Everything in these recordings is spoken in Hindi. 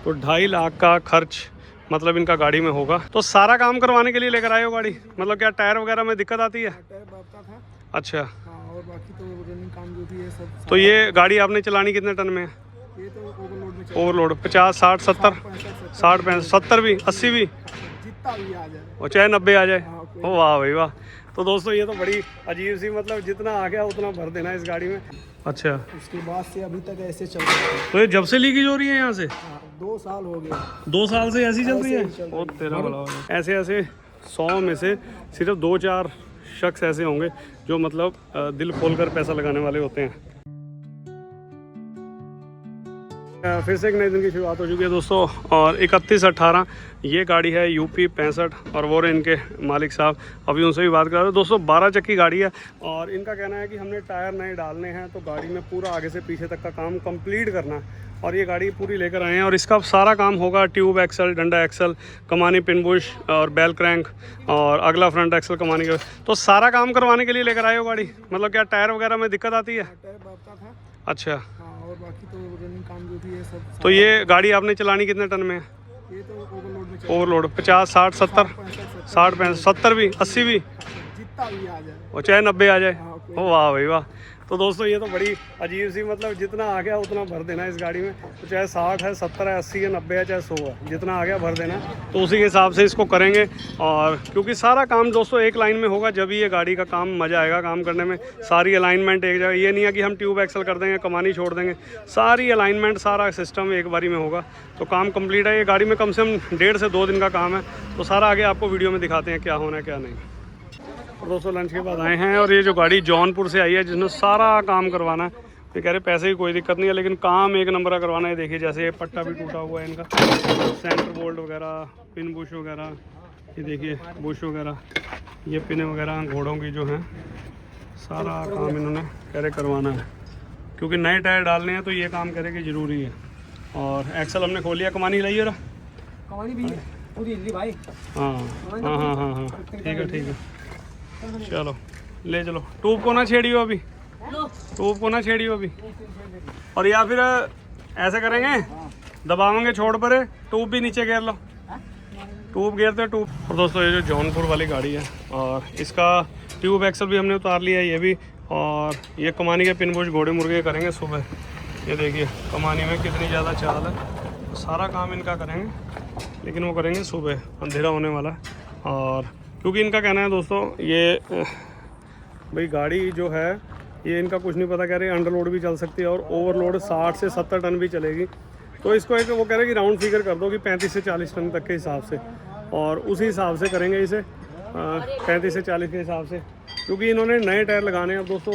तो 2.5 लाख का खर्च मतलब इनका गाड़ी में होगा। तो सारा काम करवाने के लिए लेकर आए हो गाड़ी? मतलब क्या टायर वगैरह में दिक्कत आती है? टायर बापता था। अच्छा। हाँ, और बाकी तो रनिंग काम जो भी है सब। तो ये गाड़ी आपने चलानी कितने टन में है? ये तो ओवरलोड में ओवरलोड 50, 60, 70, 60, 65, 70 भी, 80 भी, जितना भी आ जाए और चाहे 90 आ जाए। हाँ, ओ वाह भाई वाह। तो दोस्तों ये तो बड़ी अजीब सी, मतलब जितना आ गया उतना भर देना इस गाड़ी में। अच्छा, उसके बाद से अभी तक ऐसे चल रहा है। तो ये जब से लीकेज हो रही है यहाँ से? 2 साल हो गए। 2 साल से ऐसी चल रही है? ऐसे ही चल रही ओ है। तेरा भला हो जाए। ऐसे ऐसे 100 में से सिर्फ 2-4 शख्स ऐसे होंगे जो मतलब दिल खोल कर पैसा लगाने वाले होते हैं। फिर से एक नए दिन की शुरुआत हो चुकी है दोस्तों, और 31/18 ये गाड़ी है यूपी 65, और वो रहे इनके मालिक साहब। अभी उनसे भी बात कर रहे हैं दोस्तों। 12 चक्की गाड़ी है, और इनका कहना है कि हमने टायर नए डालने हैं, तो गाड़ी में पूरा आगे से पीछे तक का काम कंप्लीट करना है, और ये गाड़ी पूरी लेकर आए हैं। और इसका सारा काम होगा ट्यूब एक्सल, डंडा एक्सल, कमानी पिन बुश और बेल क्रैंक, और अगला फ्रंट एक्सल कमानी का। तो सारा काम करवाने के लिए लेकर आए हो गाड़ी? मतलब क्या टायर वगैरह में दिक्कत आती है? टायर बापता था। अच्छा। हाँ, और बाकी तो रनिंग काम जो भी है सब। तो ये गाड़ी आपने चलानी कितने टन में है? ये तो ओवरलोड में ओवरलोड 50, 60, 70, 60, 65, 70 भी, 80 भी, जितना भी आ जाए। और चाहे 90 आ जाए। हाँ, ओ वाह भाई वाह। तो दोस्तों ये तो बड़ी अजीब सी, मतलब जितना आ गया उतना भर देना इस गाड़ी में। तो चाहे 60 है, 70 है, 80 है, 90 है, चाहे 100 है, जितना आ गया भर देना। तो उसी के हिसाब से इसको करेंगे। और क्योंकि सारा काम दोस्तों एक लाइन में होगा, जब ही ये गाड़ी का काम मज़ा आएगा काम करने में। सारी अलाइनमेंट एक जगह, ये नहीं है कि हम ट्यूब एक्सल कर देंगे, कमानी छोड़ देंगे। सारी अलाइनमेंट, सारा सिस्टम एक बारी में होगा, तो काम कंप्लीट है। ये गाड़ी में कम से कम 1.5 से 2 दिन का काम है। तो सारा आगे आपको वीडियो में दिखाते हैं क्या होना है क्या नहीं। और दोस्तों लंच के बाद आए हैं, और ये जो गाड़ी जौनपुर से आई है जिसने सारा काम करवाना है, ये कह रहे पैसे की कोई दिक्कत नहीं है, लेकिन काम एक नंबर का करवाना है। देखिए जैसे ये पट्टा भी टूटा हुआ है इनका, सेंटर बोल्ट वगैरह, पिन बुश वगैरह, ये देखिए बुश वगैरह, ये पिन वगैरह घोड़ों की जो है, सारा काम इन्होंने कह रहे करवाना है। क्योंकि नए टायर डालने हैं तो ये काम करे कि ज़रूरी है। और एक्सल हमने खोल लिया। कमानी लाइए रहा, कमानी भी पूरी हिंदी भाई। हाँ हाँ हाँ हाँ हाँ, ठीक है ठीक है, चलो ले चलो। ट्यूब को ना छेड़ियो अभी, ट्यूब को ना छेड़ियो अभी। और या फिर ऐसे करेंगे, दबावेंगे छोड़ पर, ट्यूब भी नीचे घेर लो, ट्यूब घेरते हो ट्यूब। और दोस्तों ये जो जौनपुर वाली गाड़ी है, और इसका ट्यूब एक्सल भी हमने उतार लिया है ये भी। और ये कमानी के पिन बुश घोड़े मुर्गे करेंगे सुबह। ये देखिए कमानी में कितनी ज़्यादा चाल है। सारा काम इनका करेंगे, लेकिन वो करेंगे सुबह, अंधेरा होने वाला है। और क्योंकि इनका कहना है दोस्तों, ये भाई गाड़ी जो है ये इनका कुछ नहीं पता, कह रहे अंडरलोड भी चल सकती है, और ओवरलोड 60 से 70 टन भी चलेगी। तो इसको एक वो कह रहे हैं कि राउंड फिगर कर दो कि 35 से 40 टन तक के हिसाब से, और उसी हिसाब से करेंगे इसे 35 से 40 के हिसाब से। क्योंकि इन्होंने नए टायर लगाने हैं अब दोस्तों,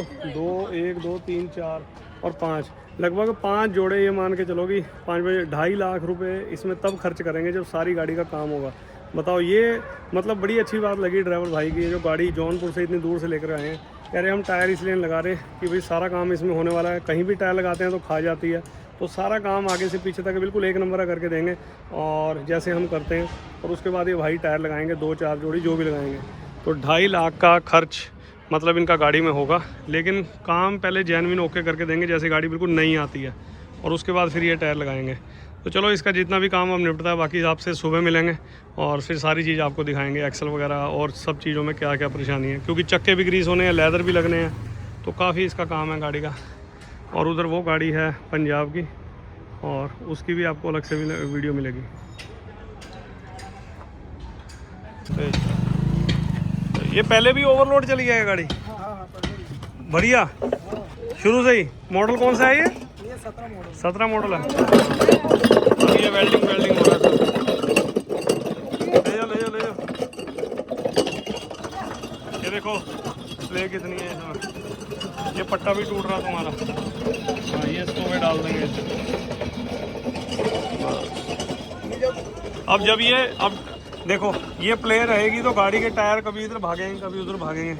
1 2 3 4 और 5, लगभग 5 जोड़े। ये मान के चलो कि 5 बजे 2.5 लाख रुपए इसमें तब खर्च करेंगे जब सारी गाड़ी का काम होगा। बताओ, ये मतलब बड़ी अच्छी बात लगी ड्राइवर भाई की, जो गाड़ी जौनपुर से इतनी दूर से लेकर आए हैं। कह रहे हम टायर इसलिए लगा रहे कि भाई सारा काम इसमें होने वाला है, कहीं भी टायर लगाते हैं तो खा जाती है। तो सारा काम आगे से पीछे तक बिल्कुल एक नंबर करके देंगे, और जैसे हम करते हैं। और उसके बाद ये भाई टायर लगाएंगे 2-4 जोड़ी जो भी लगाएंगे। तो 2.5 लाख का खर्च मतलब इनका गाड़ी में होगा, लेकिन काम पहले जेन्युइन ओके करके देंगे जैसे गाड़ी बिल्कुल नई आती है, और उसके बाद फिर ये टायर लगाएंगे। तो चलो इसका जितना भी काम अब निपटता है, बाकी आपसे सुबह मिलेंगे, और फिर सारी चीज़ आपको दिखाएंगे, एक्सल वगैरह और सब चीज़ों में क्या क्या परेशानी है। क्योंकि चक्के भी ग्रीस होने हैं, लेदर भी लगने हैं, तो काफ़ी इसका काम है गाड़ी का। और उधर वो गाड़ी है पंजाब की, और उसकी भी आपको अलग से वीडियो मिलेगी। तो ये पहले भी ओवरलोड चली है गाड़ी? बढ़िया, शुरू से ही। मॉडल कौन सा है ये? 17 मॉडल है। अभी ये वेल्डिंग हो रहा है। ले जाओ। ये देखो प्ले कितनी है इसमें। ये पट्टा भी टूट रहा तुम्हारा। हाँ, ये इसको में डाल देंगे। अब जब ये अब देखो ये प्ले रहेगी तो गाड़ी के टायर कभी इधर भागेंगे कभी उधर भागेंगे,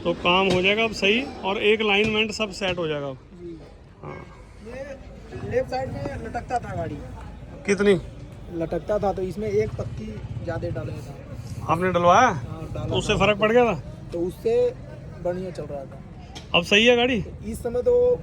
तो काम हो जाएगा अब सही, और एक लाइनमेंट सब सेट हो जाएगा अब। हाँ, लेफ्ट साइड में लटकता था गाड़ी। कितनी लटकता था, तो इसमें एक पत्ती ज़्यादा डाला था। आपने डलवाया? हाँ, तो उससे फर्क पड़ गया था? तो उससे बढ़िया चल रहा था। अब सही है गाड़ी? इस समय तो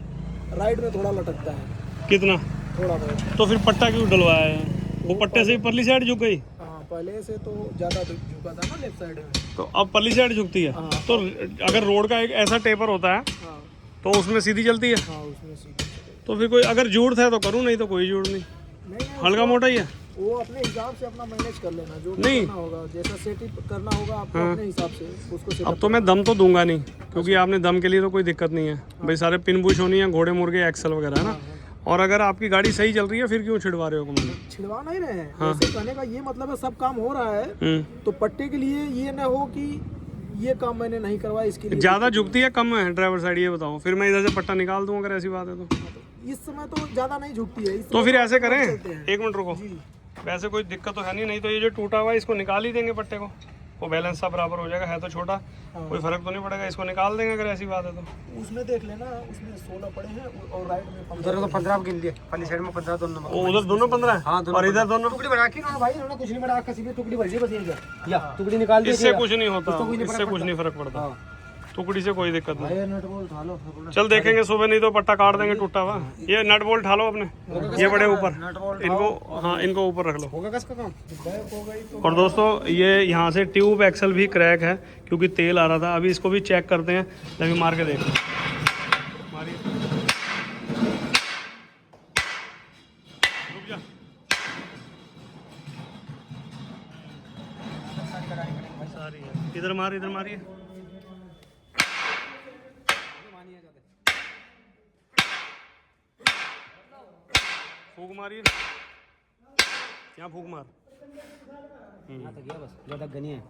राइट में थोड़ा लटकता है। कितना? थोड़ा बहुत। तो फिर पट्टा क्यों डलवाया है? वो पट्टे से ही परली साइड झुक गई। हाँ, पहले से तो ज़्यादा झुका था ना लेफ्ट साइड में। तो अब परली साइड झुकती है। हाँ। तो अगर रोड का एक ऐसा टेपर होता है हाँ तो उसमें सीधी चलती है। हाँ, उसमें सीधी चलेगी। तो फिर कोई अगर जूड़ है तो करूँ, नहीं तो कोई जूड़ नहीं, नहीं, हल्का मोटा ही है। वो अपने हिसाब से अपना मैनेज कर लेना, जो भी नहीं। करना होगा, जैसा सेटअप करना होगा आपको अपने हिसाब से उसको सेटअप। अब तो मैं दम तो दूंगा नहीं, क्योंकि आपने दम के लिए तो कोई दिक्कत नहीं है भाई, सारे पिन बुश होनी है, घोड़े मुर्गे एक्सल वगैरह है ना। और अगर आपकी गाड़ी सही चल रही है फिर क्यों छिड़वा रहे हो कमांडर? छिड़वा नहीं रहे हैं, वैसे कहने का ये मतलब है सब काम हो रहा है, तो पट्टे के लिए ये ना हो कि ये काम मैंने नहीं करवाया इसके लिए। ज़्यादा झुकती है कम है ड्राइवर साइड, ये बताओ, फिर मैं इधर से पट्टा निकाल दूँ अगर ऐसी बात है तो। इस समय तो ज़्यादा नहीं झुकती है। तो फिर ऐसे करें, चलते हैं। 1 मिनट रुको, वैसे कोई दिक्कत तो है नहीं, नहीं तो ये जो टूटा हुआ है इसको निकाल ही देंगे पट्टे को, वो बैलेंस सा बराबर हो जाएगा, है तो छोटा, कोई फर्क तो नहीं पड़ेगा, इसको निकाल देंगे अगर ऐसी बात है तो। उसमें देख लेना, उसमें 16 पड़े हैं और राइट में 15। उधर तो 15 गिन दिए, पहली साइड में 15 दोनों। वो उधर दोनों 15 है। हाँ, और इधर दोनों टुकड़ी बना के ना भाई, उन्होंने कुछ नहीं बना, किसी भी टुकड़ी भर दी बस ये या टुकड़ी निकाल दी। इससे कुछ नहीं होता, इससे कुछ नहीं फर्क पड़ता, टुकड़ी से कोई दिक्कत नहीं। भाई नट बोल्ट उठा लो। चल देखेंगे सुबह, नहीं तो पट्टा काट देंगे टूटा हुआ। ये नट बोल्ट उठा लो अपने, ये बड़े ऊपर, इनको, हाँ इनको ऊपर रख लो। होगा किसका काम? बैक हो गई तो और दोस्तों ये यहाँ से ट्यूब एक्सल भी क्रैक है क्योंकि तेल आ रहा था, अभी इसको भी चेक करते हैं, लेकिन मार के देख लो। मारिए, रुक जा। सारी है, इधर मार, इधर मारिए, फूक मारिए, यहाँ फूक मार। बस ज्यादा गनी है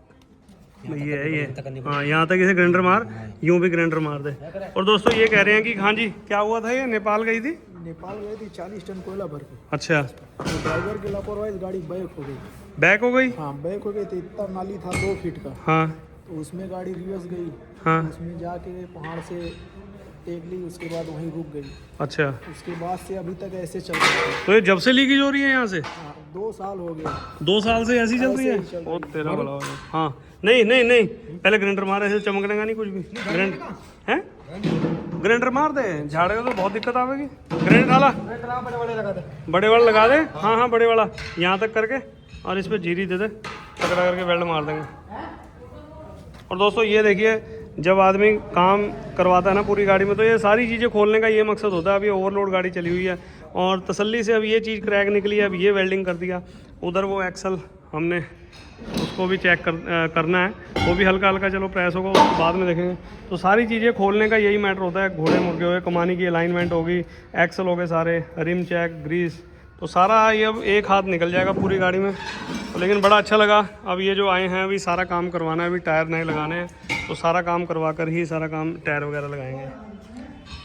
ये है ये, हाँ यहाँ तक इसे ग्राइंडर मार, यूं भी ग्राइंडर मार दे। और दोस्तों ये कह रहे हैं कि हाँ जी क्या हुआ था, ये नेपाल गई थी, नेपाल गई थी 40 टन कोयला भर के, अच्छा तो ड्राइवर की लापरवाही गाड़ी बैक हो गई। बैक हो गई, हाँ बैक हो गई थी, इतना नाली था 2 फीट का, हाँ तो उसमें गाड़ी रिवर्स गई, हाँ उसमें जाके पहाड़ से टेक ली, उसके बाद वहीं रुक गई, अच्छा। उसके बाद से अभी तक ऐसे चल रही है। तो ये जब से लीकेज हो रही है यहाँ से, हाँ, 2 साल हो गया, 2 साल से ऐसी चल रही है। ऐसे ही चल ओ तेरा भला हो जाए। हाँ नहीं नहीं नहीं, पहले ग्राइंडर मार, ऐसे चमकने का नहीं कुछ भी। ग्राइंडर है, ग्राइंडर मार दे, झाड़ेगा तो बहुत दिक्कत आवेगी। ग्राइंडर डाला, बड़े वाला लगा दे, हाँ हाँ बड़े वाला यहाँ तक करके, और इस पर जीरी दे दे, टकरा करके वेल्ड मार देंगे। और दोस्तों ये देखिए, जब आदमी काम करवाता है ना पूरी गाड़ी में, तो ये सारी चीज़ें खोलने का ये मकसद होता है। अभी ओवरलोड गाड़ी चली हुई है और तसल्ली से अब ये चीज़ क्रैक निकली है, अब ये वेल्डिंग कर दिया। उधर वो एक्सल हमने उसको भी चेक करना है, वो भी हल्का हल्का, चलो प्रेस होगा उसको बाद में देखेंगे। तो सारी चीज़ें खोलने का यही मैटर होता है। घोड़े मुर्गे हो गए, कमानी की अलाइनमेंट होगी, एक्सल हो गए सारे, रिम चेक, ग्रीस, तो सारा ये अब एक हाथ निकल जाएगा पूरी गाड़ी में। तो लेकिन बड़ा अच्छा लगा। अब ये जो आए हैं अभी सारा काम करवाना है, अभी टायर नए लगाने हैं, तो सारा काम करवा कर ही सारा काम टायर वगैरह लगाएंगे।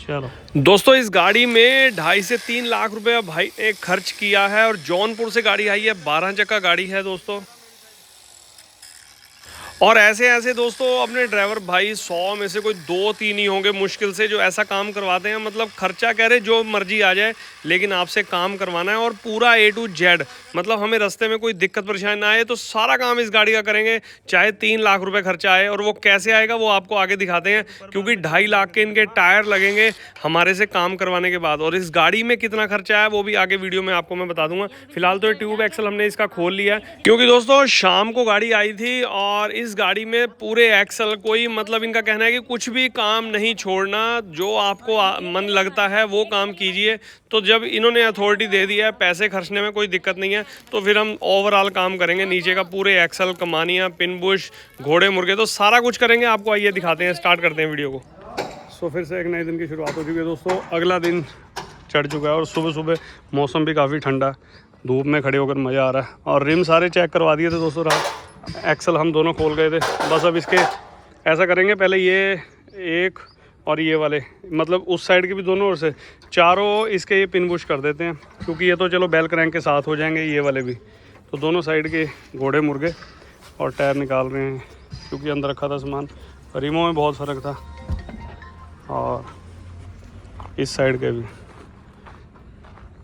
चलो दोस्तों, इस गाड़ी में 2.5 से 3 लाख रुपए भाई ने खर्च किया है, और जौनपुर से गाड़ी आई है, 12 चक्का गाड़ी है दोस्तों। और ऐसे ऐसे दोस्तों अपने ड्राइवर भाई 100 में से कोई 2-3 ही होंगे मुश्किल से जो ऐसा काम करवाते हैं। मतलब खर्चा कह रहे जो मर्जी आ जाए, लेकिन आपसे काम करवाना है, और पूरा A to Z, मतलब हमें रास्ते में कोई दिक्कत परेशानी ना आए, तो सारा काम इस गाड़ी का करेंगे, चाहे 3 लाख रुपए खर्चा आए। और वो कैसे आएगा वो आपको आगे दिखाते हैं, क्योंकि 2.5 लाख के इनके टायर लगेंगे हमारे से काम करवाने के बाद। और इस गाड़ी में कितना खर्चा है वो भी आगे वीडियो में आपको मैं बता दूंगा। फिलहाल तो ये ट्यूब एक्सल हमने इसका खोल लिया है, क्योंकि दोस्तों शाम को गाड़ी आई थी, और इस गाड़ी में पूरे एक्सल, कोई मतलब इनका कहना है कि कुछ भी काम नहीं छोड़ना, जो आपको मन लगता है वो काम कीजिए। तो जब इन्होंने अथॉरिटी दे दी है, पैसे खर्चने में कोई दिक्कत नहीं है, तो फिर हम ओवरऑल काम करेंगे नीचे का, पूरे एक्सल, कमानियाँ, पिन बुश, घोड़े मुर्गे, तो सारा कुछ करेंगे। आपको आइए दिखाते हैं, स्टार्ट करते हैं वीडियो को। सो फिर से एक नए दिन की शुरुआत हो चुकी है दोस्तों, अगला दिन चढ़ चुका है, और सुबह सुबह मौसम भी काफ़ी ठंडा, धूप में खड़े होकर मज़ा आ रहा है। और रिम सारे चेक करवा दिए थे दोस्तों रात, एक्सल हम दोनों खोल गए थे। बस अब इसके ऐसा करेंगे, पहले ये एक और ये वाले, मतलब उस साइड के भी दोनों ओर से चारों इसके ये पिन बुश कर देते हैं, क्योंकि ये तो चलो बेल क्रैंक के साथ हो जाएंगे, ये वाले भी। तो दोनों साइड के घोड़े मुर्गे और टायर निकाल रहे हैं, क्योंकि अंदर रखा था सामान, रिमों में बहुत फ़र्क था। और इस साइड के भी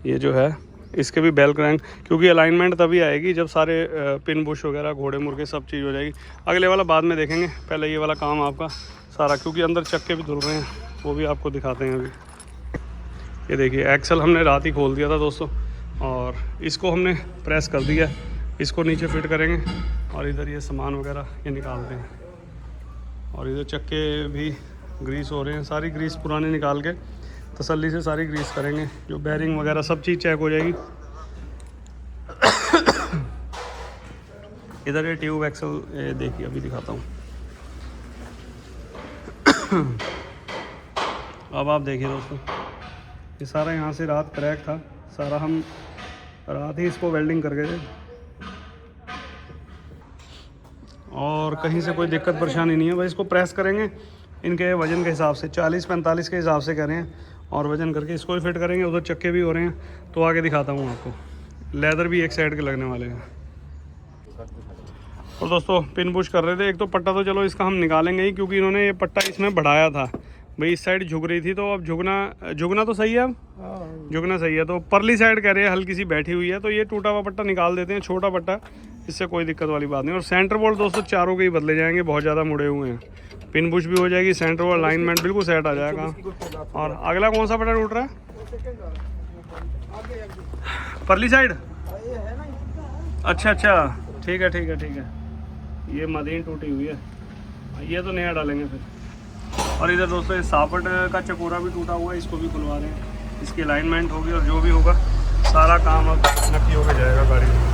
ये जो है, इसके भी बेल क्रैंक, क्योंकि अलाइनमेंट तभी आएगी जब सारे पिन बुश वगैरह, घोड़े मुर्गे, सब चीज़ हो जाएगी। अगले वाला बाद में देखेंगे, पहले ये वाला काम आपका सारा, क्योंकि अंदर चक्के भी धुल रहे हैं, वो भी आपको दिखाते हैं अभी। ये देखिए एक्सल हमने रात ही खोल दिया था दोस्तों, और इसको हमने प्रेस कर दिया। इसको नीचे फिट करेंगे और इधर ये सामान वगैरह ये निकालते हैं। और इधर चक्के भी ग्रीस हो रहे हैं, सारी ग्रीस पुराने निकाल के तसल्ली से सारी ग्रीस करेंगे। जो बेरिंग वगैरह सब चीज़ चेक हो जाएगी। इधर ये ट्यूब एक्सल ये देखिए अभी दिखाता हूँ। अब आप देखिए दोस्तों, ये सारा यहाँ से रात क्रैक था, सारा हम रात ही इसको वेल्डिंग कर गए थे और कहीं से कोई दिक्कत परेशानी नहीं है। बस इसको प्रेस करेंगे इनके वज़न के हिसाब से, 40-45 के हिसाब से कर रहे हैं, और वज़न करके इसको भी फिट करेंगे। उधर चक्के भी हो रहे हैं तो आगे दिखाता हूँ आपको। लेदर भी एक साइड के लगने वाले हैं। और दोस्तों पिन पुश कर रहे थे। एक तो पट्टा तो चलो इसका हम निकालेंगे ही, क्योंकि इन्होंने ये पट्टा इसमें बढ़ाया था भाई, इस साइड झुक रही थी तो अब झुकना तो सही है, अब झुकना सही है। तो परली साइड कह रहे हैं हल्की सी बैठी हुई है, तो ये टूटा हुआ पट्टा निकाल देते हैं, छोटा पट्टा, इससे कोई दिक्कत वाली बात नहीं। और सेंटर बोल्ट दोस्तों चारों के ही बदले जाएंगे, बहुत ज़्यादा मुड़े हुए हैं। पिन पुश भी हो जाएगी, सेंटर बोल्ट अलाइनमेंट बिल्कुल सेट आ जाएगा। और अगला कौन सा पट्टा टूट रहा है? परली साइड। अच्छा ठीक है ठीक है ठीक है। ये मदीन टूटी हुई है, ये तो नया डालेंगे फिर। और इधर दोस्तों ये सापट का चकोरा भी टूटा हुआ है, इसको भी खुलवा रहे हैं। इसकी अलाइनमेंट होगी और जो भी होगा सारा काम अब नक्की होकर जाएगा गाड़ी में।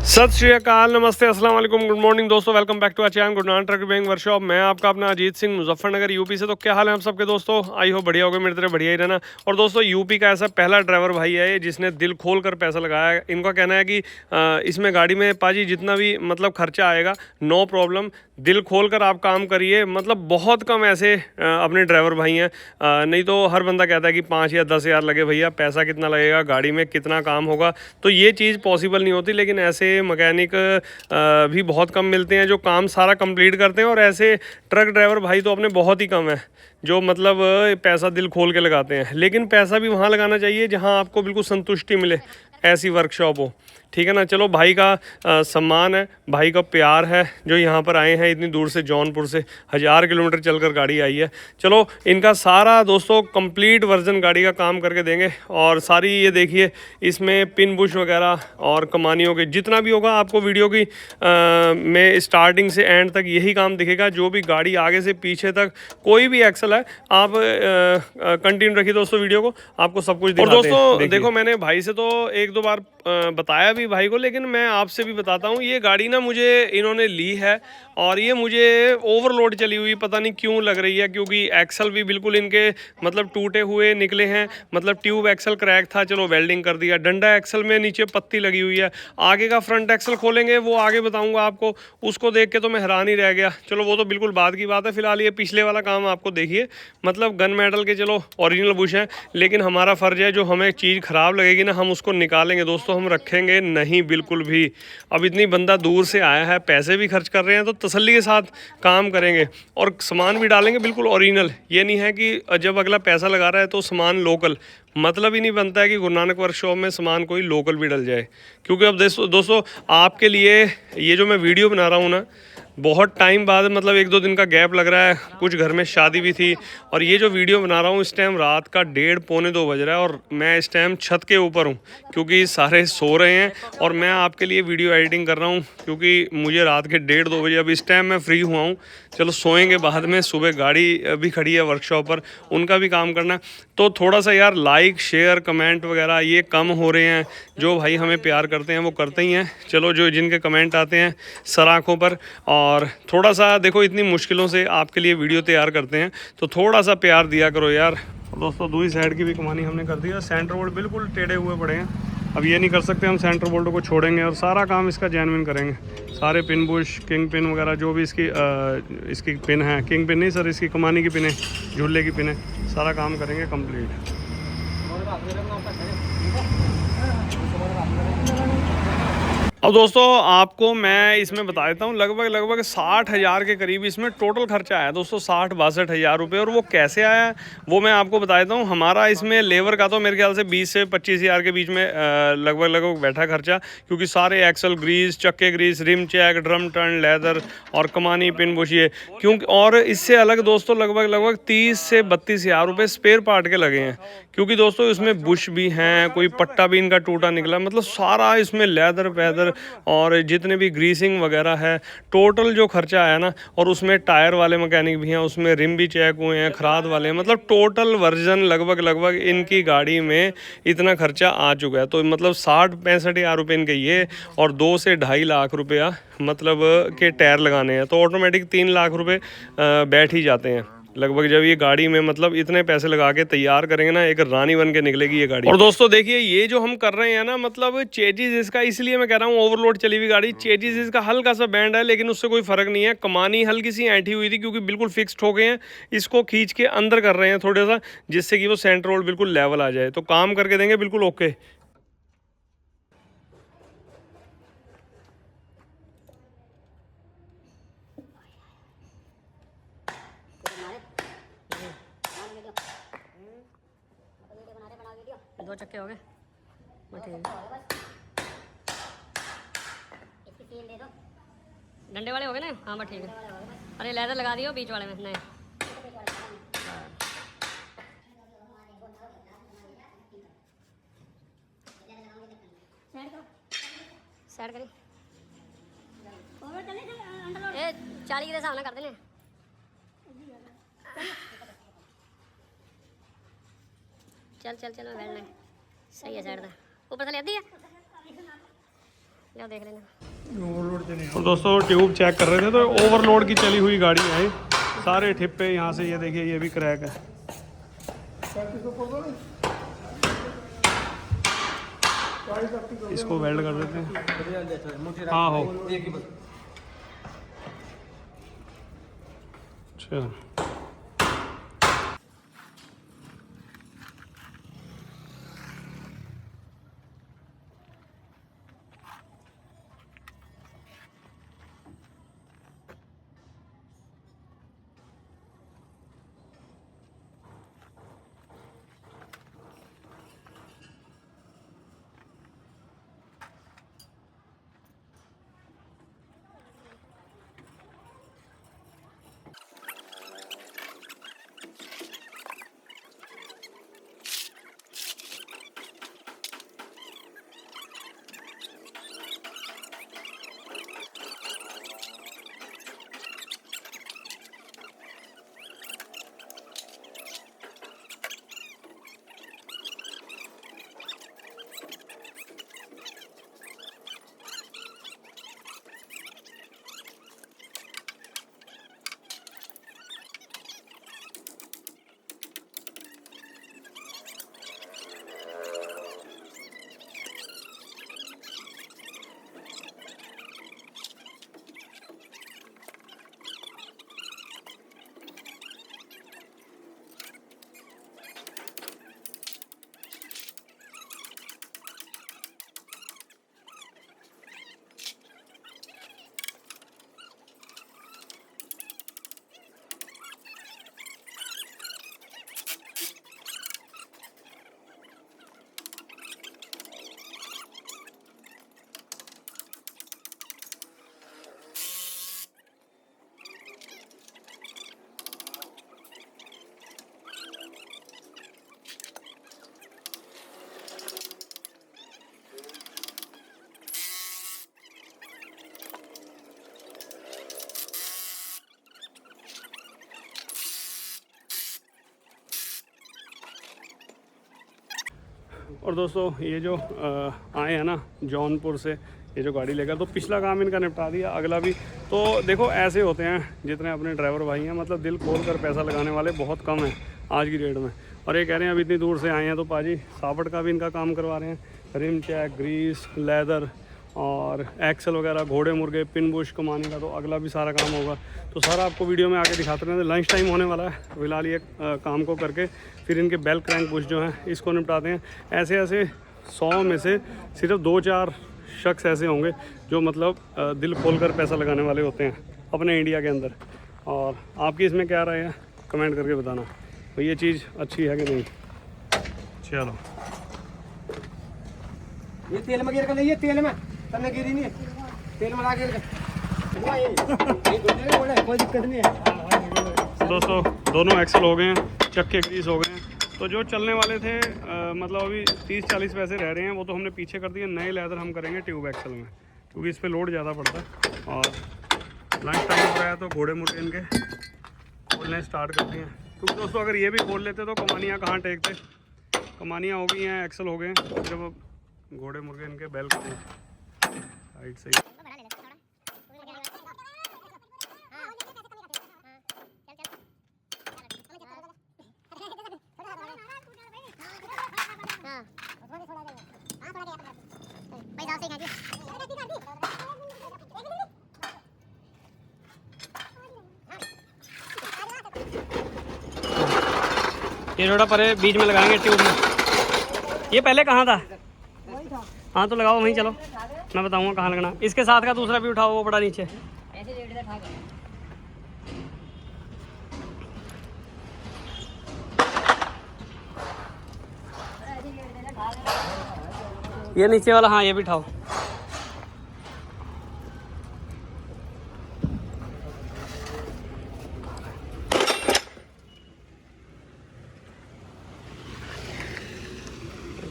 सत श्री अकाल, नमस्ते, अस्सलाम वालेकुम, गुड मॉर्निंग दोस्तों। Welcome back to our channel Gurnan truck repairing workshop. मैं आपका अपना अजीत सिंह, मुजफ्फरनगर यूपी से। तो क्या हाल है हम सबके दोस्तों? आई हो बढ़िया होगा, मेरी तरह बढ़िया ही रहना। और दोस्तों यूपी का ऐसा पहला ड्राइवर भाई है ये जिसने दिल खोल कर पैसा लगाया है। इनका कहना है कि इसमें गाड़ी में पाजी जितना भी मतलब खर्चा आएगा नो प्रॉब्लम, दिल खोल कर आप काम करिए। मतलब बहुत कम ऐसे अपने ड्राइवर भाई हैं, नहीं तो हर बंदा कहता है कि 5 या 10 हज़ार लगे भैया, पैसा कितना लगेगा, गाड़ी में कितना काम होगा, तो ये चीज़ पॉसिबल नहीं होती। लेकिन ऐसे मैकेनिक भी बहुत कम मिलते हैं जो काम सारा कंप्लीट करते हैं, और ऐसे ट्रक ड्राइवर भाई तो अपने बहुत ही कम है जो मतलब पैसा दिल खोल के लगाते हैं। लेकिन पैसा भी वहाँ लगाना चाहिए जहाँ आपको बिल्कुल संतुष्टि मिले, ऐसी वर्कशॉप हो, ठीक है ना। चलो भाई का सम्मान है, भाई का प्यार है जो यहाँ पर आए हैं इतनी दूर से, जौनपुर से 1000 किलोमीटर चलकर गाड़ी आई है। चलो इनका सारा दोस्तों कंप्लीट वर्जन गाड़ी का काम करके देंगे। और सारी ये देखिए इसमें पिन बुश वगैरह और कमानियों के जितना भी होगा आपको वीडियो की में स्टार्टिंग से एंड तक यही काम दिखेगा। जो भी गाड़ी आगे से पीछे तक कोई भी एक्सल है आप कंटिन्यू रखिए दोस्तों वीडियो को, आपको सब कुछ दिखाते हैं। और दोस्तों देखो मैंने भाई से तो 1-2 बार बताया भी भाई को, लेकिन मैं आपसे भी बताता हूँ, ये गाड़ी ना मुझे इन्होंने ली है और ये मुझे ओवरलोड चली हुई पता नहीं क्यों लग रही है, क्योंकि एक्सल भी बिल्कुल इनके मतलब टूटे हुए निकले हैं। मतलब ट्यूब एक्सल क्रैक था, चलो वेल्डिंग कर दिया। डंडा एक्सल में नीचे पत्ती लगी हुई है। आगे का फ्रंट एक्सल खोलेंगे वो आगे बताऊंगा आपको, उसको देख के तो मैं हैरान ही रह गया। चलो वो तो बिल्कुल बाद की बात है, फिलहाल ये पिछले वाला काम आपको देखिए। मतलब गन मेटल के चलो ओरिजिनल बुश हैं, लेकिन हमारा फ़र्ज है जो हमें चीज़ ख़राब लगेगी ना हम उसको निकालेंगे दोस्तों, हम रखेंगे नहीं बिल्कुल भी। अब इतनी बंदा दूर से आया है, पैसे भी खर्च कर रहे हैं, तो तसल्ली के साथ काम करेंगे और सामान भी डालेंगे बिल्कुल ओरिजिनल। ये नहीं है कि जब अगला पैसा लगा रहा है तो सामान लोकल, मतलब ही नहीं बनता है कि गुरु नानक वर्कशॉप में सामान कोई लोकल भी डल जाए। क्योंकि अब दोस्तों आपके लिए ये जो मैं वीडियो बना रहा हूँ ना, बहुत टाइम बाद मतलब 1-2 दिन का गैप लग रहा है, कुछ घर में शादी भी थी, और ये जो वीडियो बना रहा हूँ इस टाइम रात का 1:30-2 बज रहा है, और मैं इस टाइम छत के ऊपर हूँ क्योंकि सारे सो रहे हैं और मैं आपके लिए वीडियो एडिटिंग कर रहा हूँ, क्योंकि मुझे रात के 1:30-2 बजे अब इस टाइम मैं फ्री हुआ हूँ। चलो सोएंगे बाद में, सुबह गाड़ी भी खड़ी है वर्कशॉप पर, उनका भी काम करना है। तो थोड़ा सा यार लाइक शेयर कमेंट वगैरह ये कम हो रहे हैं। जो भाई हमें प्यार करते हैं वो करते ही हैं, चलो जो जिनके कमेंट आते हैं सराखों पर, और थोड़ा सा देखो इतनी मुश्किलों से आपके लिए वीडियो तैयार करते हैं तो थोड़ा सा प्यार दिया करो यार। दोस्तों दूसरी साइड की भी कमानी हमने कर दी है। सेंटर बोल्ट बिल्कुल टेढ़े हुए पड़े हैं, अब ये नहीं कर सकते हम सेंटर बोल्ट को छोड़ेंगे और सारा काम इसका जेन्युइन करेंगे। सारे पिन बुश किंग पिन वगैरह जो भी इसकी पिन है, किंग पिन नहीं सर, इसकी कमानी की पिन है, झूले की पिन है, सारा काम करेंगे कंप्लीट। अब दोस्तों आपको मैं इसमें बता देता हूँ लगभग 60,000 के करीब इसमें टोटल खर्चा आया दोस्तों, 60-62 हज़ार रुपये। और वो कैसे आया वो मैं आपको बता देता हूँ। हमारा इसमें लेबर का तो मेरे ख्याल से 20 से 25 हज़ार के बीच में लगभग बैठा खर्चा, क्योंकि सारे एक्सल ग्रीस, चक्के grease, rim check, drum turn, leather और कमानी, पिन बुश ये, क्योंकि और इससे अलग दोस्तों लगभग 30 से 32 हज़ार रुपये स्पेयर पार्ट के लगे हैं, क्योंकि दोस्तों इसमें बुश भी हैं, कोई पट्टा भी इनका टूटा निकला, मतलब सारा इसमें लेदर पैदर और जितने भी ग्रीसिंग वगैरह है, टोटल जो खर्चा आया ना। और उसमें टायर वाले मैकेनिक भी हैं, उसमें रिम भी चेक हुए हैं, खराद वाले हैं, मतलब टोटल वर्जन लगभग इनकी गाड़ी में इतना खर्चा आ चुका है। तो मतलब 60-65 हज़ार रुपये इनके ये, और 2 से 2.5 लाख रुपया मतलब के टायर लगाने हैं, तो ऑटोमेटिक 3 लाख रुपये बैठ ही जाते हैं लगभग। जब ये गाड़ी में मतलब इतने पैसे लगा के तैयार करेंगे ना, एक रानी बन के निकलेगी ये गाड़ी। और दोस्तों देखिए ये जो हम कर रहे हैं ना, मतलब चेजिस इसका, इसलिए मैं कह रहा हूँ ओवरलोड चली हुई गाड़ी, चेजिस इसका हल्का सा बैंड है, लेकिन उससे कोई फर्क नहीं है। कमानी हल्की सी ऐंठी हुई थी, क्योंकि बिल्कुल फिक्स्ड हो गए हैं, इसको खींच के अंदर कर रहे हैं थोड़ा सा, जिससे कि वो सेंटर रोड बिल्कुल लेवल आ जाए, तो काम करके देंगे बिल्कुल ओके। दो चक्के हो गए, डंडे वाले हो गए ना। हाँ बस ठीक है। अरे लेदर लगा दियो बीच वाले में नहीं। साइड करी ए 40 के हिसाब ना कर देने। चल मैं बैठना है, सही है साइड का, ऊपर से ले दी है, लो देख लेना। तो दोस्तों ट्यूब चेक कर रहे थे, तो ओवरलोड की चली हुई गाड़ी है, सारे ठिप्पे यहाँ से, ये देखिए ये भी क्रैक है। इसको वेल्ड कर देते हैं। हाँ हो अच्छा। और दोस्तों ये जो आए हैं ना जौनपुर से, ये जो गाड़ी लेकर, तो पिछला काम इनका निपटा दिया, अगला भी। तो देखो ऐसे होते हैं जितने अपने ड्राइवर भाई हैं, मतलब दिल खोल कर पैसा लगाने वाले बहुत कम हैं आज की डेट में। और ये कह रहे हैं अब इतनी दूर से आए हैं, तो पाजी सापट का भी इनका काम करवा रहे हैं, रिम चेक, ग्रीस, लेदर और एक्सल वगैरह, घोड़े मुर्गे, पिन बुश, कमाने का तो अगला भी सारा काम होगा। तो सारा आपको वीडियो में आके दिखाते रहेंगे। लंच टाइम होने वाला है, फिलहाल ये काम को करके फिर इनके बेल क्रैंक बुश जो हैं इसको निपटाते हैं। ऐसे ऐसे 100 में से सिर्फ 2-4 शख्स ऐसे होंगे जो मतलब दिल खोल कर पैसा लगाने वाले होते हैं अपने इंडिया के अंदर। और आपकी इसमें क्या राय है कमेंट करके बताना, तो ये चीज़ अच्छी है कि नहीं। चलो ये तेल में गिर कर नहीं है, तेल में तन्ने गिरी नहीं है, तेल में ला गिर कर कोई दिक्कत नहीं है। दोस्तों दोनों एक्सल हो गए हैं, चक्के ग्रीस हो गए हैं। तो जो चलने वाले थे मतलब अभी 30-40 पैसे रह रहे हैं, वो तो हमने पीछे कर दिए। नए लेदर हम करेंगे ट्यूब एक्सल में, क्योंकि इस पर लोड ज़्यादा पड़ता है। और लंच टाइम हो रहा है तो घोड़े मोटे इनके खोलने स्टार्ट करते हैं। क्योंकि दोस्तों अगर ये भी खोल लेते तो कमानियाँ कहाँ टेकते। कमानियाँ हो गई हैं, एक्सल हो गए हैं, जब घोड़े मुर्गे इनके बैल को हाइट सही। ये थोड़ा परे बीच में लगाएंगे ट्यूब में। ये पहले कहाँ था? हाँ तो लगाओ वहीं, चलो मैं बताऊंगा कहाँ लगना। इसके साथ का दूसरा भी उठाओ, वो बड़ा नीचे। ये नीचे वाला, हाँ ये भी उठाओ।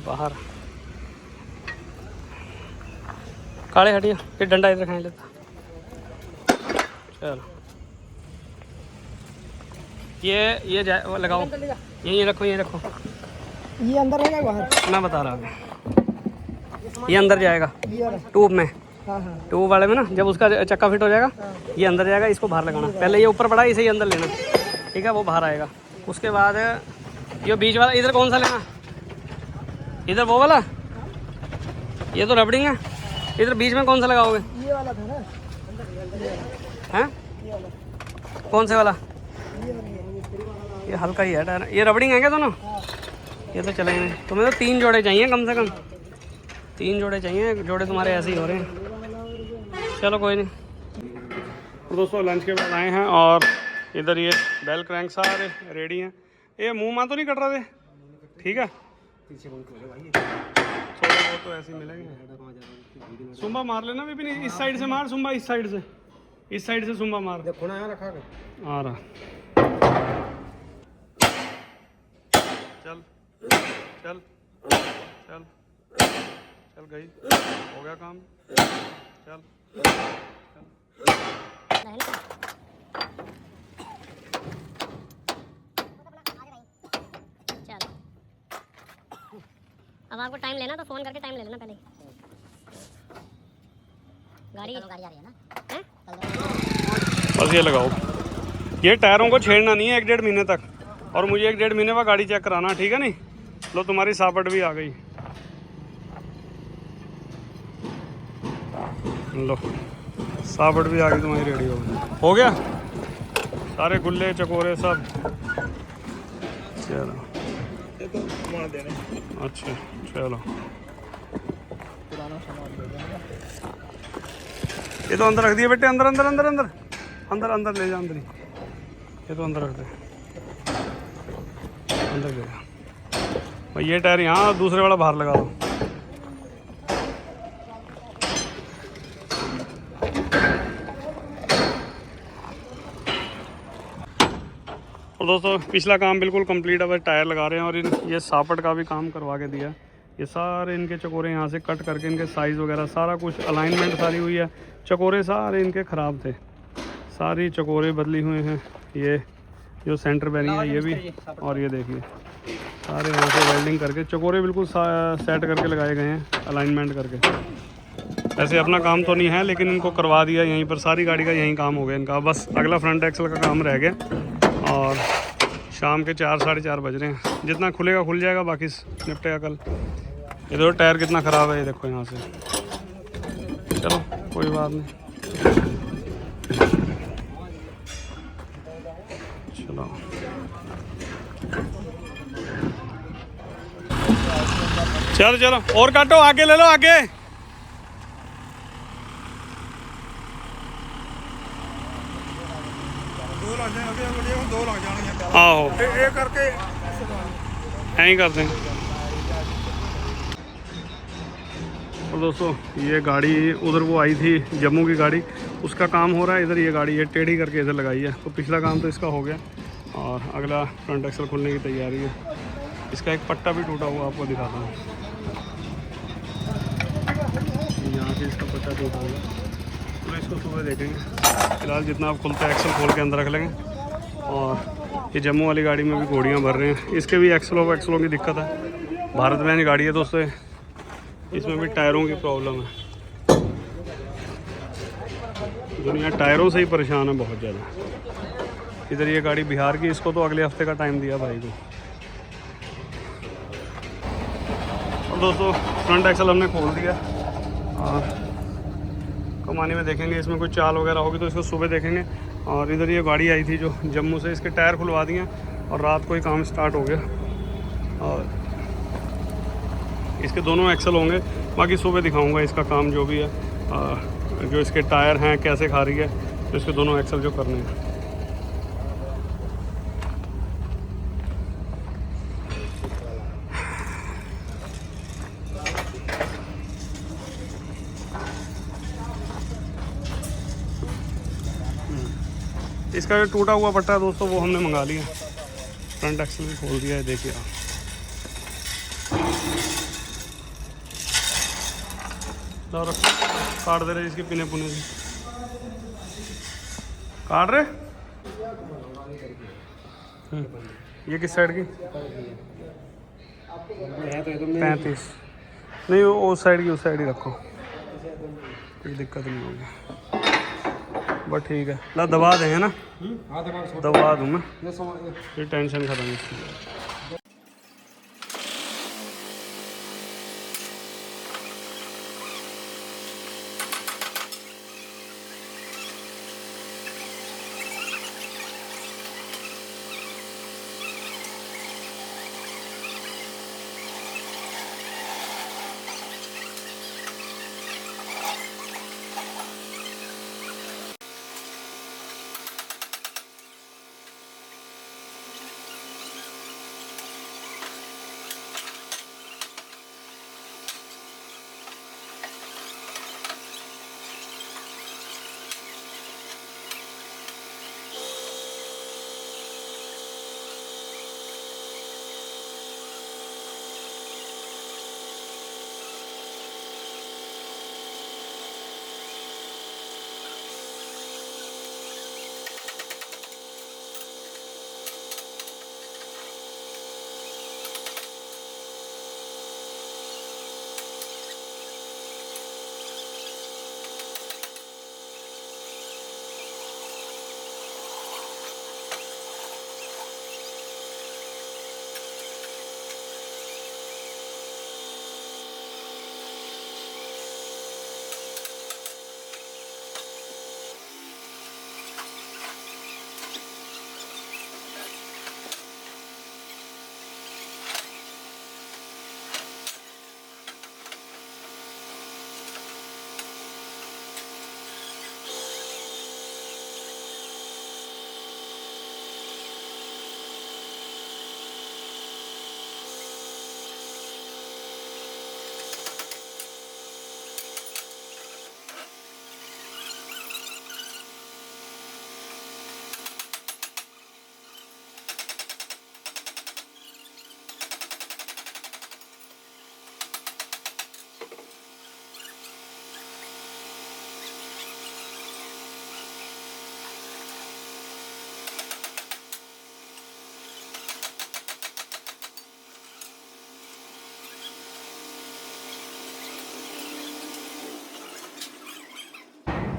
बाहर काले हटिया, फिर डंडा इधर खाने लेता। चलो ये वो लगाओ, यहीं रखो, यहीं रखो। ये अंदर है बाहर? मैं बता रहा हूँ, ये अंदर जाएगा ट्यूब में। हाँ हाँ ट्यूब वाले में ना, जब उसका चक्का फिट हो जाएगा ये अंदर जाएगा। इसको बाहर लगाना, पहले ये ऊपर पड़ा है, इसे ही अंदर लेना, ठीक है, वो बाहर आएगा। उसके बाद ये बीच वाला, इधर कौन सा लेना? इधर वो वाला, ये तो रबड़िंग है। इधर बीच में कौन सा लगाओगे? ये वाला था ना, हैं? कौन से वाला? ये हल्का ही है टायर। ये रबड़िंग है क्या दोनों? ये तो चलेंगे नहीं। तुम्हें तो 3 जोड़े चाहिए कम से कम, 3 जोड़े चाहिए। जोड़े तुम्हारे ऐसे ही हो रहे हैं। चलो कोई नहीं। तो दोस्तों लंच के बाद आए हैं और इधर ये बेल क्रैंक सारे रेडी हैं। ये मुँह माँ तो नहीं कट रहे थे? ठीक है, थोड़े बहुत तो ऐसे ही मिलेंगे। सुम्बा मार लेना भी नहीं, इस साइड से मार सुम्बा, इस साइड से, इस साइड से सुम्बा मार। देखो ना यहाँ रखा है। आ रहा, चल चल चल चल गई, हो गया काम। चल अब आपको टाइम लेना तो फ़ोन करके टाइम ले लेना पहले। गाड़ी आ रही है ना? बस ये लगाओ। ये टायरों को छेड़ना नहीं है 1-1.5 महीने तक, और मुझे 1-1.5 महीने बाद गाड़ी चेक कराना, ठीक है नहीं? लो तुम्हारी सापट भी आ गई, लो सापट भी आ गई तुम्हारी, रेडी हो गया सारे गुल्ले चकोरे सब। चलो अच्छा चलो, ये तो अंदर रख दिए बेटे, अंदर अंदर अंदर अंदर अंदर अंदर ले जा, अंदर ही। ये तो अंदर रख दे, अंदर ले जा भाई। ये टायर यहाँ, दूसरे वाला बाहर लगा दो। और दोस्तों पिछला काम बिल्कुल कंप्लीट है, बस टायर लगा रहे हैं। और ये सापट का भी काम करवा के दिया। ये सारे इनके चकोरे यहाँ से कट करके, इनके साइज़ वगैरह सारा कुछ, अलाइनमेंट सारी हुई है। चकोरे सारे इनके ख़राब थे, सारी चकोरे बदली हुए हैं। ये जो सेंटर बैरिंग है ये भी, और ये देखिए सारे यहाँ से वेल्डिंग करके चकोरे बिल्कुल सेट करके लगाए गए हैं, अलाइनमेंट करके। ऐसे अपना काम तो नहीं है, लेकिन इनको करवा दिया यहीं पर। सारी गाड़ी का यहीं काम हो गया इनका, बस अगला फ्रंट एक्सल का काम रह गया। और शाम के 4-4:30 बज रहे हैं। जितना खुलेगा खुल जाएगा, बाकी निपटेगा कल। इधर टायर कितना ख़राब है ये देखो यहाँ से। चलो कोई बात नहीं, चलो चलो चलो और काटो, आगे ले लो आगे। लग जाएंगे। आहो ये करके ऐं ही करते हैं। और दोस्तों ये गाड़ी उधर वो आई थी जम्मू की गाड़ी, उसका काम हो रहा है इधर। ये गाड़ी ये टेढ़ी करके इधर लगाई है, तो पिछला काम तो इसका हो गया और अगला फ्रंट एक्सल खुलने की तैयारी है। इसका एक पट्टा भी टूटा हुआ आपको दिखाता हूँ, यहाँ से इसका पट्टा टूटा हुआ, तो इसको सुबह देखेंगे। फिलहाल जितना आप खुलता है एक्सल खोल के अंदर रख लेंगे। और ये जम्मू वाली गाड़ी में भी घोड़ियाँ भर रहे हैं, इसके भी एक्सलों की दिक्कत है। भारत में गाड़ी है दोस्तों, इसमें भी टायरों की प्रॉब्लम है। दुनिया टायरों से ही परेशान है बहुत ज़्यादा। इधर ये गाड़ी बिहार की, इसको तो अगले हफ्ते का टाइम दिया भाई को। और दोस्तों फ्रंट एक्सल हमने खोल दिया और कमानी में देखेंगे इसमें कोई चाल वगैरह होगी तो इसको सुबह देखेंगे। और इधर ये गाड़ी आई थी जो जम्मू से, इसके टायर खुलवा दिए और रात को ही काम स्टार्ट हो गया। और इसके दोनों एक्सल होंगे, बाकी सुबह दिखाऊंगा इसका काम जो भी है। जो इसके टायर हैं कैसे खा रही है, तो इसके दोनों एक्सल जो करने हैं। इसका जो टूटा हुआ पट्टा है दोस्तों वो हमने मंगा लिया। फ्रंट एक्सल भी खोल दिया है, देखिए आप। और काट दे रहे इसके पिने पुने से, काट रहे। ये किस साइड की? 35 नहीं, वो उस साइड की, उस साइड ही रखो, कोई दिक्कत नहीं होगी। बस ठीक है, ला दबा दें है ना, दबा दूँ मैं, ये टेंशन खत्म इसकी।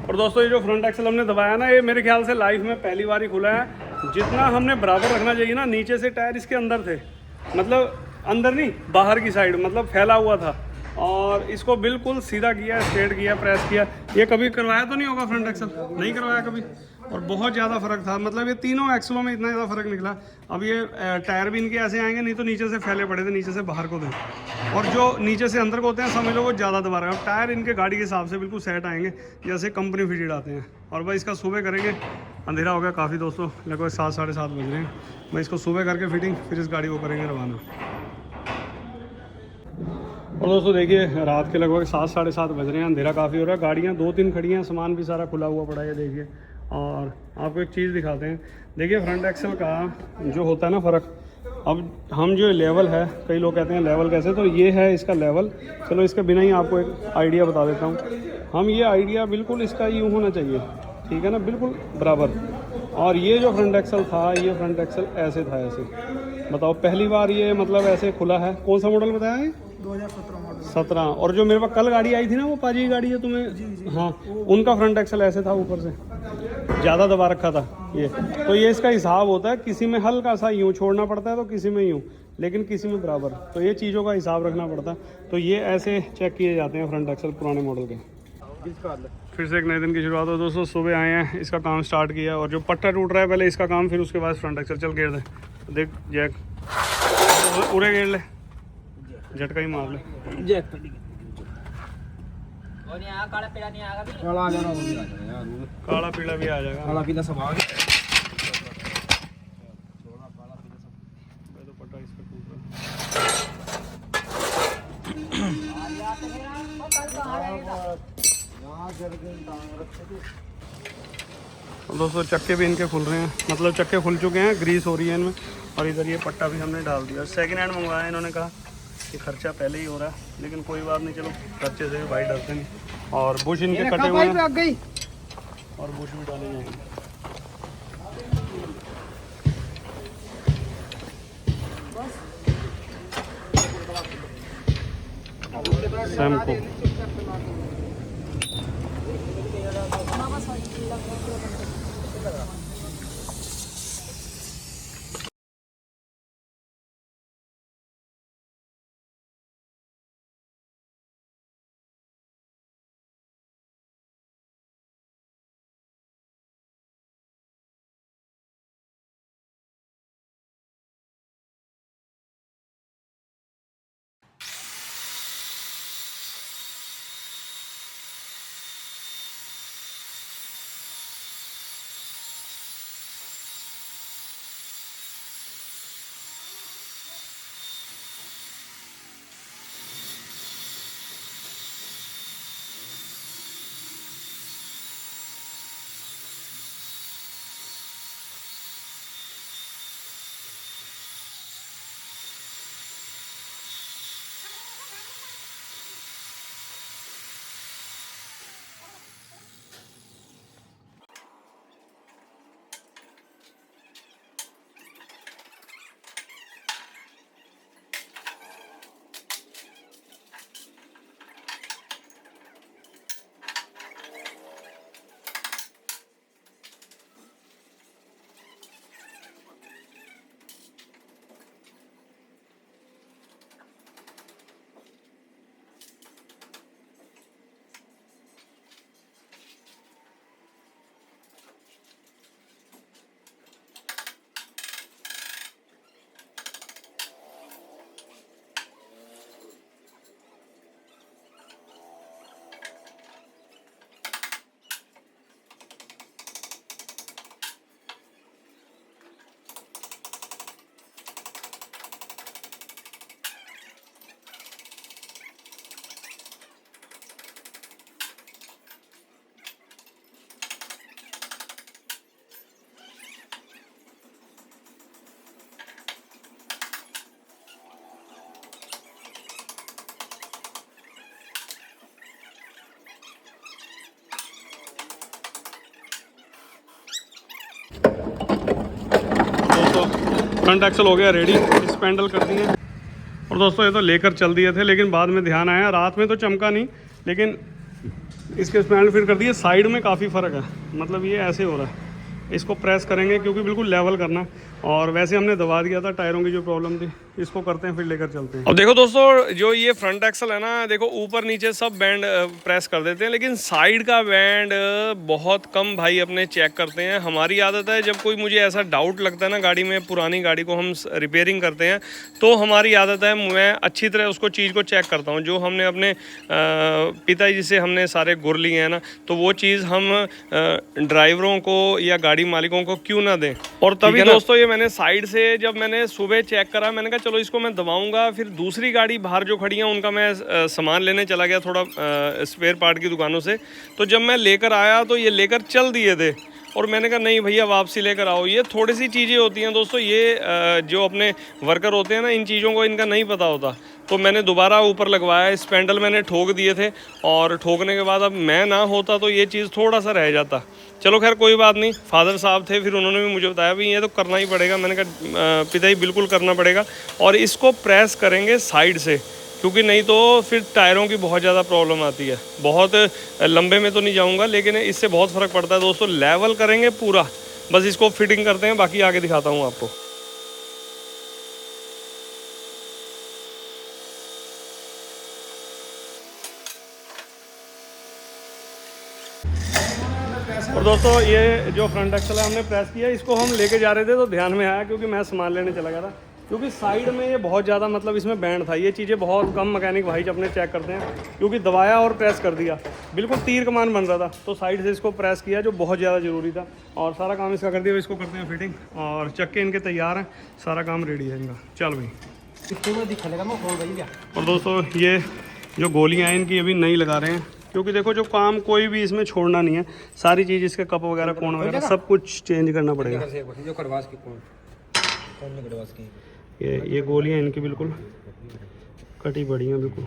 और दोस्तों ये जो फ्रंट एक्सल हमने दबाया ना, ये मेरे ख्याल से लाइफ में पहली बार ही खुला है। जितना हमने बराबर रखना चाहिए ना, नीचे से टायर इसके अंदर थे, मतलब अंदर नहीं बाहर की साइड, मतलब फैला हुआ था। और इसको बिल्कुल सीधा किया, स्ट्रेट किया, प्रेस किया। ये कभी करवाया तो नहीं होगा फ्रंट एक्सल? नहीं करवाया कभी? और बहुत ज़्यादा फ़र्क था, मतलब ये तीनों एक्सलों में इतना ज़्यादा फ़र्क निकला। अब ये टायर भी इनके ऐसे आएंगे, नहीं तो नीचे से फैले पड़े थे, नीचे से बाहर को थे, और जो नीचे से अंदर को होते हैं समझ लो वो ज़्यादा दबा रहा है। टायर इनके गाड़ी के हिसाब से बिल्कुल सेट आएंगे जैसे कंपनी फिटेड आते हैं। और भाई इसका सुबह करेंगे, अंधेरा हो गया काफ़ी दोस्तों, लगभग 7 साढ़े 7 बज रहे हैं। भाई इसको सुबह करके फिटिंग, फिर इस गाड़ी को करेंगे रवाना। और दोस्तों देखिए रात के लगभग 7 साढ़े 7 बज रहे हैं, अंधेरा काफ़ी हो रहा है, गाड़ियाँ 2-3 खड़ी हैं, सामान भी सारा खुला हुआ पड़ा है देखिए। और आपको एक चीज़ दिखाते हैं, देखिए फ्रंट एक्सल का जो होता है ना फ़र्क, अब हम जो लेवल है, कई लोग कहते हैं लेवल कैसे, तो ये है इसका लेवल। चलो इसके बिना ही आपको एक आइडिया बता देता हूँ। हम ये आइडिया बिल्कुल इसका यूँ होना चाहिए, ठीक है ना, बिल्कुल बराबर। और ये जो फ्रंट एक्सल था, ये फ्रंट एक्सल ऐसे था, ऐसे। बताओ पहली बार ये मतलब ऐसे खुला है। कौन सा मॉडल बताया है? 2017 मॉडल। 17। और जो मेरे पास कल गाड़ी आई थी ना, वो पाजी की गाड़ी है तुम्हें, जी। हाँ, उनका फ्रंट एक्सल ऐसे था, ऊपर से ज़्यादा दबा रखा था ये। तो ये इसका हिसाब होता है, किसी में हल्का सा यूँ छोड़ना पड़ता है, तो किसी में यूँ, लेकिन किसी में बराबर। तो ये चीज़ों का हिसाब रखना पड़ता है। तो ये ऐसे चेक किए जाते हैं फ्रंट एक्सल पुराने मॉडल के। फिर से एक नए दिन की शुरुआत हो दोस्तों। सुबह आए हैं, इसका काम स्टार्ट किया, और जो पट्टा टूट रहा है पहले इसका काम, फिर उसके बाद फ्रंट एक्सल। चल गेर दे, देख जैक पूरे गेर ले, झटका ही मार ले जैक। और यहाँ काला पीला नहीं आएगा भी। काला आ जाना, वो भी आ जाना यार, वो काला पीला भी आ जाएगा। काला पीला सब आ गया। मैं तो पट्टा इस पे टूट रहा है। दोस्तों चक्के भी इनके खुल रहे हैं, मतलब चक्के खुल चुके हैं, ग्रीस हो रही है इनमें। और इधर ये पट्टा भी हमने डाल दिया। सेकंड हैंड मंगवाया, इन्होंने कहा कि खर्चा पहले ही हो रहा है, लेकिन कोई बात नहीं, चलो खर्चे से भी भाई डरते नहीं। और बुश इनके कटे हुए हैं, और बुश भी डाले जाएंगे। सैमको फ्रंट एक्सल हो गया रेडी, इस पे हैंडल कर दिए। और दोस्तों ये तो लेकर चल दिए थे, लेकिन बाद में ध्यान आया, रात में तो चमका नहीं, लेकिन इसके स्पैंडल फिट कर दिए। साइड में काफ़ी फ़र्क है, मतलब ये ऐसे हो रहा है, इसको प्रेस करेंगे क्योंकि बिल्कुल लेवल करना। और वैसे हमने दबा दिया था, टायरों की जो प्रॉब्लम थी। इसको करते हैं फिर लेकर चलते हैं। अब देखो दोस्तों, जो ये फ्रंट एक्सल है ना, देखो ऊपर नीचे सब बैंड प्रेस कर देते हैं, लेकिन साइड का बैंड बहुत कम भाई अपने चेक करते हैं। हमारी आदत है, जब कोई मुझे ऐसा डाउट लगता है ना गाड़ी में, पुरानी गाड़ी को हम रिपेयरिंग करते हैं, तो हमारी आदत है मैं अच्छी तरह उसको चीज़ को चेक करता हूँ। जो हमने अपने पिताजी से हमने सारे गुर लिए हैं ना, तो वो चीज़ हम ड्राइवरों को या गाड़ी मालिकों को क्यों ना दें। और तभी दोस्तों ये मैंने साइड से जब मैंने सुबह चेक करा, मैंने कहा चलो इसको मैं दबाऊंगा। फिर दूसरी गाड़ी बाहर जो खड़ी है उनका मैं सामान लेने चला गया थोड़ा स्पेयर पार्ट की दुकानों से। तो जब मैं लेकर आया तो ये लेकर चल दिए थे, और मैंने कहा नहीं भैया वापसी लेकर आओ। ये थोड़ी सी चीज़ें होती हैं दोस्तों, ये जो अपने वर्कर होते हैं ना, इन चीज़ों को इनका नहीं पता होता। तो मैंने दोबारा ऊपर लगवाया, स्पेंडल मैंने ठोक दिए थे, और ठोकने के बाद अब मैं ना होता तो ये चीज़ थोड़ा सा रह जाता। चलो खैर कोई बात नहीं, फादर साहब थे, फिर उन्होंने भी मुझे बताया भी ये तो करना ही पड़ेगा। मैंने कहा पिताजी बिल्कुल करना पड़ेगा, और इसको प्रेस करेंगे साइड से, क्योंकि नहीं तो फिर टायरों की बहुत ज़्यादा प्रॉब्लम आती है। बहुत लंबे में तो नहीं जाऊंगा, लेकिन इससे बहुत फ़र्क पड़ता है दोस्तों। लेवल करेंगे पूरा, बस इसको फिटिंग करते हैं, बाकी आगे दिखाता हूँ आपको। और दोस्तों ये जो फ्रंट एक्सल है हमने प्रेस किया, इसको हम लेके जा रहे थे तो ध्यान में आया, क्योंकि मैं सामान लेने चला गया था, क्योंकि साइड में ये बहुत ज़्यादा मतलब इसमें बैंड था। ये चीज़ें बहुत कम मैकेनिक भाई अपने चेक करते हैं, क्योंकि दबाया और प्रेस कर दिया, बिल्कुल तीर कमान बन रहा था। तो साइड से इसको प्रेस किया, जो बहुत ज़्यादा ज़रूरी था, और सारा काम इसका कर दिया। इसको करते हैं फिटिंग, और चक्के इनके तैयार हैं, सारा काम रेडी है इनका। चल भाई। और दोस्तों ये जो गोलियाँ हैं इनकी अभी नहीं लगा रहे हैं, क्योंकि देखो जो काम कोई भी इसमें छोड़ना नहीं है, सारी चीज़ इसके कप वगैरह कोण वगैरह सब कुछ चेंज करना पड़ेगा। ये गोलियां इनकी बिल्कुल कटी पड़ी हैं बिल्कुल।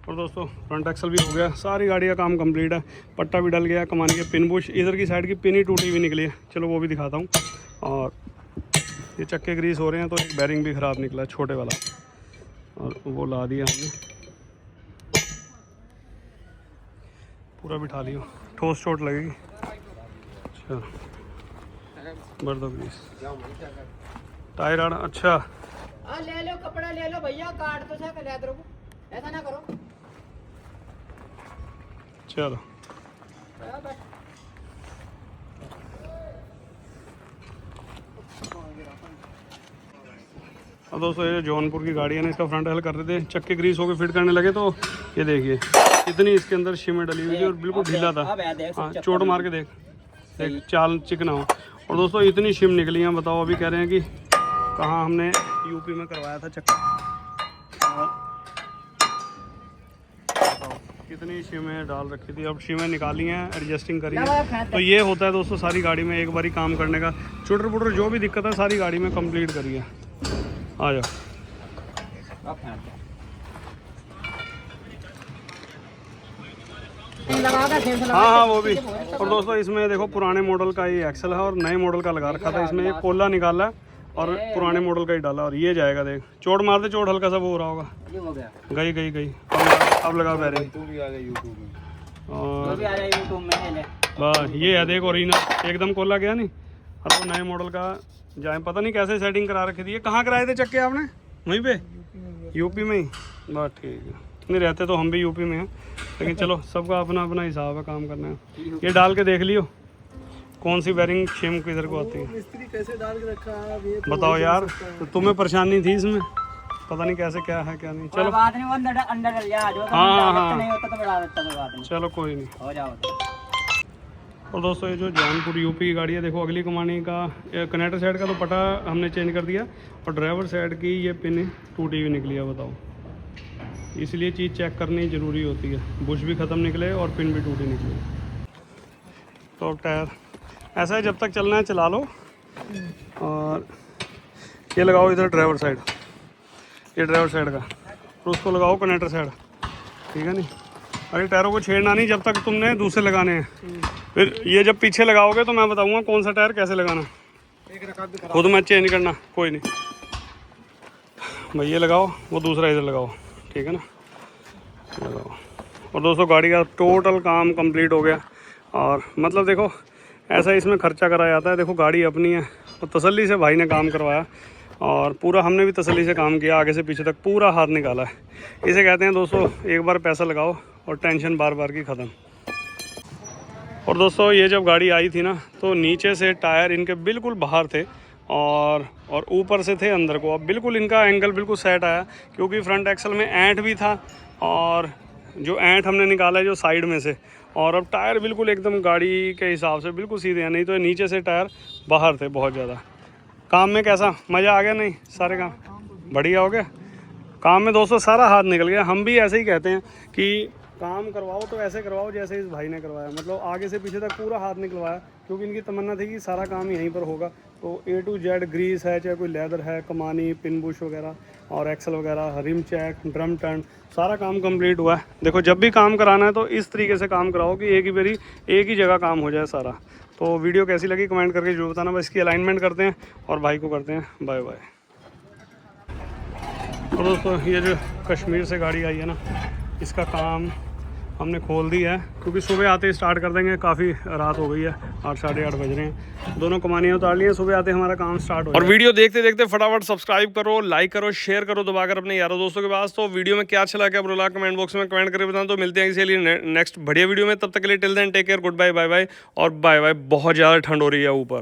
और दोस्तों फ्रंट एक्सल भी हो गया, सारी गाड़ी का काम कंप्लीट है। पट्टा भी डल गया, कमाने के पिन बुश, इधर की साइड की पिन ही टूटी हुई निकली है, चलो वो भी दिखाता हूँ। और ये चक्के ग्रीस हो रहे हैं, तो एक बैरिंग भी ख़राब निकला है छोटे वाला, और वो ला दिया हमने, पूरा बिठा लियो, ठोस चोट लगेगी। अच्छा भर दो ग्रीस, टायर आड़ा। अच्छा ले लो कपड़ा, ले लो भैया, काट तो सके लेदर को, ऐसा ना करो। चलो अब दोस्तों ये जौनपुर की गाड़ी है ना, इसका फ्रंट हल कर रहे थे, चक्के ग्रीस होकर फिट करने लगे, तो ये देखिए इतनी इसके अंदर शिमें डली हुई थी और बिल्कुल ढीला था। हाँ चोट मार के देख देख, चाल चिकना हो। और दोस्तों इतनी शिम निकली हैं, बताओ। अभी कह रहे हैं कि कहाँ हमने यूपी में करवाया था चक्का, और कितनी शिमें डाल रखी थी। अब शिमें निकाली हैं, एडजस्टिंग करी है। तो ये होता है दोस्तों सारी गाड़ी में एक बारी काम करने का। चुटर पुटर जो भी दिक्कत है सारी गाड़ी में कंप्लीट करी है। आ जाओ। हाँ वो भी। और दोस्तों इसमें देखो पुराने मॉडल का ये एक्सल है और नए मॉडल का लगा रखा था। इसमें ये कोला निकाला है और पुराने मॉडल का ही डाला, और ये जाएगा देख। चोट मार दे, चोट हल्का सा वो हो रहा होगा। गई अब लगा बैरिंग। और बस ये है देख, ओरिजिनल एकदम कोला गया नहीं। और वो नए मॉडल का जाए, पता नहीं कैसे सेटिंग करा रखी थी। ये कहाँ कराए थे चक्के आपने? वहीं पे यूपी में ही। बस ठीक है, नहीं रहते तो हम भी यूपी में हैं, लेकिन चलो सबका अपना अपना हिसाब है काम करने का। ये डाल के देख लियो, कौन सी बेरिंग शेम किधर को आती है? मिस्त्री कैसे डाल के रखा है अब ये तो बताओ वही यार, जान सकता है। तो तुम्हें परेशानी थी इसमें? पता नहीं कैसे क्या है क्या नहीं। कोई चलो बात नहीं, वो अंदर अंदर डल जा, जो हाँ। नहीं होता तो बढ़ा देता, कोई बात नहीं, चलो कोई नहीं। हो जाओ। और दोस्तों ये जो जौनपुर यूपी की गाड़ी है, देखो अगली कमानी का कनेक्टर साइड का तो पटा हमने चेंज कर दिया और ड्राइवर साइड की ये पिन टूटी हुई निकली है। बताओ, इसलिए चीज़ चेक करनी ज़रूरी होती है। बुश भी ख़त्म निकले और पिन भी टूटी निकले। तो टायर ऐसा है, जब तक चलना है चला लो। और ये लगाओ इधर ड्राइवर साइड, ये ड्राइवर साइड का, तो उसको लगाओ कनेक्टर साइड, ठीक है नहीं? अरे टायरों को छेड़ना नहीं जब तक तुमने दूसरे लगाने हैं। फिर ये जब पीछे लगाओगे तो मैं बताऊंगा कौन सा टायर कैसे लगाना, एक रकाब भी खुद मत चेंज करना, कोई नहीं भाई। ये लगाओ, वो दूसरा इधर लगाओ, ठीक है ना? लगाओ। और दोस्तों गाड़ी का टोटल काम कंप्लीट हो गया। और मतलब देखो ऐसा इसमें खर्चा करा जाता है। देखो गाड़ी अपनी है और तसल्ली से भाई ने काम करवाया और पूरा हमने भी तसल्ली से काम किया, आगे से पीछे तक पूरा हाथ निकाला है। इसे कहते हैं दोस्तों एक बार पैसा लगाओ और टेंशन बार बार की ख़त्म। और दोस्तों ये जब गाड़ी आई थी ना तो नीचे से टायर इनके बिल्कुल बाहर थे और ऊपर से थे अंदर को। अब बिल्कुल इनका एंगल बिल्कुल सेट आया क्योंकि फ्रंट एक्सल में ऐंठ भी था और जो ऐंठ हमने निकाला है जो साइड में से, और अब टायर बिल्कुल एकदम गाड़ी के हिसाब से बिल्कुल सीधे हैं। नहीं तो नीचे से टायर बाहर थे बहुत ज़्यादा। काम में कैसा मज़ा आ गया? नहीं सारे काम बढ़िया हो गया। काम में दोस्तों सारा हाथ निकल गया। हम भी ऐसे ही कहते हैं कि काम करवाओ तो ऐसे करवाओ जैसे इस भाई ने करवाया, मतलब आगे से पीछे तक पूरा हाथ निकलवाया क्योंकि इनकी तमन्ना थी कि सारा काम यहीं पर होगा। तो A to Z ग्रीस है, चाहे कोई लेदर है, कमानी, पिन बुश वगैरह और एक्सल वगैरह, रिम चेक, ड्रम टर्न, सारा काम कंप्लीट हुआ है। देखो जब भी काम कराना है तो इस तरीके से काम कराओ कि एक ही बारी एक ही जगह काम हो जाए सारा। तो वीडियो कैसी लगी कमेंट करके जरूर बताना। बस इसकी अलाइनमेंट करते हैं और भाई को करते हैं बाय बाय। तो दोस्तों ये जो कश्मीर से गाड़ी आई है ना, इसका काम हमने खोल दिया है क्योंकि सुबह आते ही स्टार्ट कर देंगे। काफ़ी रात हो गई है, 8 साढ़े 8 बज रहे हैं। दोनों कमानियाँ उतार ली हैं, सुबह आते हमारा काम स्टार्ट हो। और वीडियो देखते देखते फटाफट सब्सक्राइब करो, लाइक करो, शेयर करो दबाकर अपने यारों दोस्तों के पास। तो वीडियो में क्या अच्छा लगा बुरा लगा कमेंट बॉक्स में कमेंट करके बताना। तो मिलते हैं किसी लिए नेक्स्ट बढ़िया वीडियो में, तब तक के लिए till then take care, goodbye, bye bye और बाय बाय। बहुत ज़्यादा ठंड हो रही है ऊपर।